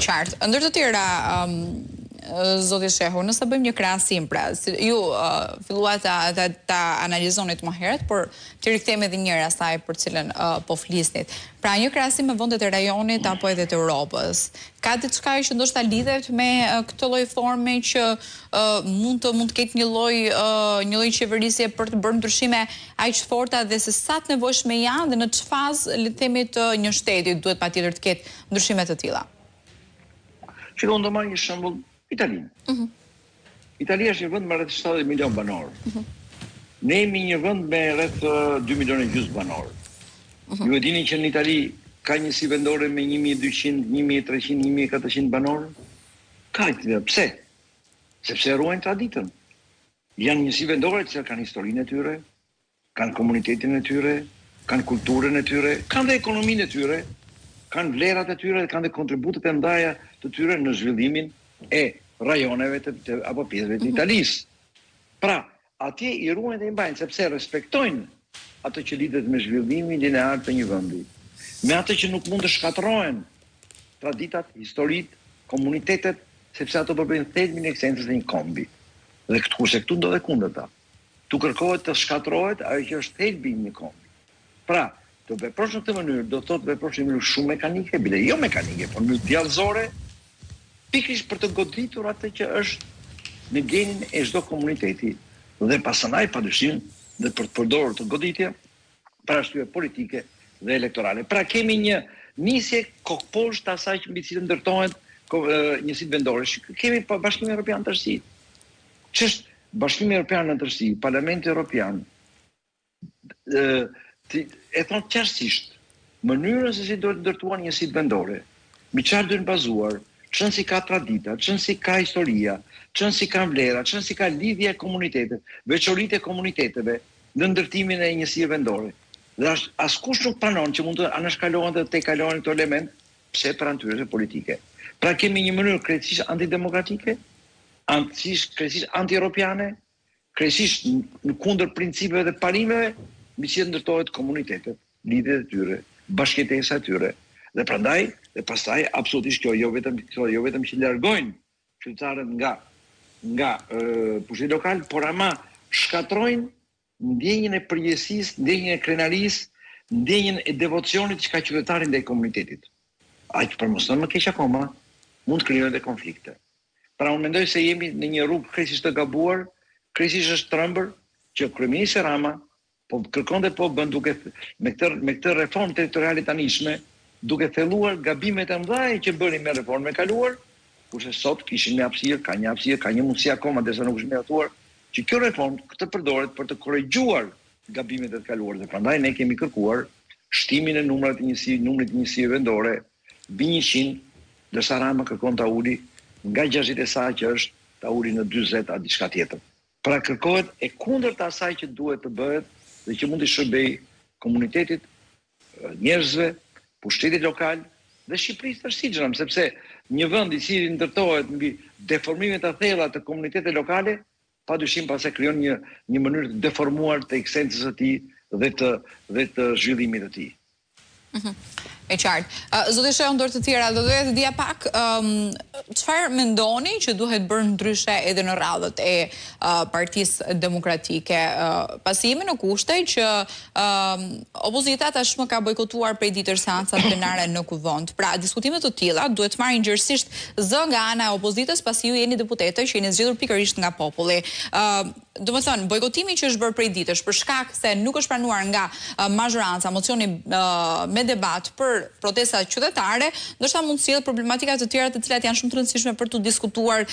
Qartë. Ndër të tjera, zoti Shehu, nëse bëjmë një krahasim, pra, ju filluat ta analizonit më herët, por të rikthehemi edhe një herë asaj për cilën po flisnit. Pra, një krahasim me vendet e rajonit apo edhe të Europës. Ka diçka që ndoshta lidhet me këtë lloj forme që mund të ketë një lloj qeverisje për të bërë ndryshime aq të forta dhe se sa të nevojshme janë dhe në ç'fazë le të themi të një shteti duhet patjetër të ketë ndryshime të tilla. Shikon, do marr një shembull Italinë. Italia është një vend me rreth 70 milion banor. Ne jemi një vend me rreth 2 milionë e gjysmë banor. Ju e dini që në Itali ka njësi vendore me 1200, 1300, 1400 banor? Ka, pse? Sepse ruajnë traditën. Janë njësi vendore që kanë historinë e tyre, kanë komunitetin e tyre, kanë kulturën e tyre, kanë dhe ekonominë e tyre, kanë vlerat e tyre dhe kanë dhe kontributet e ndaja të tyre në zhvillimin e rajoneve apo pjesëve të Italisë. Pra, atje i ruajnë dhe i mbajnë, sepse respektojnë atë që lidhet me zhvillimin linear të një vendi. Me atë që nuk mund të shkatërrohen traditat, historitë, komunitetet, sepse ato përbëjnë thelbin e ekzistencës së një kombi. Dhe këtu ndodhet kundërta. Tu kërkohet të shkatërrohet ajo që është thelbi i një kombi. Pra, të veprosh në këtë mënyrë do të thotë veprosh në mënyrë shumë mekanike, bile jo mekanike, por në djallëzore, pikërisht për të goditur atë që është në genin e çdo komuniteti dhe pastaj padyshim dhe për të përdorur të goditje për arsye politike dhe elektorale. Pra kemi një nisje kokposhtë asaj që mbi cilën ndërtohen njësitë vendore. Kemi Bashkimin Evropian të tërësi. Ç'është Bashkimi Evropian në tërësi, Parlamenti Evropian e thonë qartësisht mënyrën se si duhet ndërtuar njësitë vendore, mbi çfarë duhen bazuar, çën si ka tradita, çën si ka historia, çën si ka vlera, çën si ka lidhje e komunitetet, veçoritë e komuniteteve në ndërtimin e njësive vendore. Dhe askush nuk pranon që mund të anashkalohen dhe të kalohen këto element, pse për natyrën politike. Pra kemi një mënyrë krejtësisht antidemokratike, krejtësisht anti-europiane, krejtësisht në kundër principeve dhe parimeve, mbi që ndërtohet komunitetet, lidhjet e tyre, bashkëtesa e tyre. Dhe prandaj dhe pastaj absolutisht kjo jo vetëm që largojnë qytetarët nga pushteti lokal, por ama shkatrojnë ndjenjën e përgjegjësisë, ndjenjën e krenarisë, ndjenjën e devocionit që ka qytetari ndaj komunitetit. Aq për mos më keq akoma, mund të krijohen dhe konflikte. Pra unë mendoj se jemi në një rrugë krejtësisht të gabuar, krejtësisht është trembër që kryeministri Rama po kërkon dhe po bën duke me këtë reformë territoriale tanishme, duke thelluar gabimet e mëdha që bëri me reformën e kaluar, kurse sot kishin një hapësirë, ka një mundësi akoma derisa nuk është miratuar, që kjo reformë të përdoret për të korrigjuar gabimet e të kaluara. Dhe prandaj ne kemi kërkuar shtimin e numrit të njësive vendore mbi 100, ndërsa Rama kërkon ta uli nga 60 e saj që është ta uli në 40 a diçka tjetër. Pra kërkohet e kundërta asaj që duhet të bëhet dhe që mund të shërbejë komunitetit, njerëzve, pushtetit lokal dhe Shqipërisë tërësisht, sepse një vend i cili ndërtohet mbi deformime të thella të komunitetit lokale, padyshim pastaj krijon një mënyrë të deformuar të ekzistencës së tij dhe të zhvillimit të tij. E qartë. Zoti Shehu, ndër të tjera, do doja të dija pak çfarë mendoni që duhet bërë ndryshe edhe në radhët e Partisë Demokratike, pasi jemi në kushte që opozita tashmë ka bojkotuar prej ditës seancat plenare në kuvend. Pra, diskutimet të tilla duhet të marrin gjërësisht zë nga ana e opozitës, pasi ju jeni deputete që jeni zgjedhur pikërisht nga populli. Domethënë, bojkotimi që është bërë prej ditësh për shkak se nuk është pranuar nga mazhoranca mocioni me debat për protestat qytetare, ndoshta mund të sjellë problematika të tjera të cilat janë shumë të rëndësishme për të diskutuar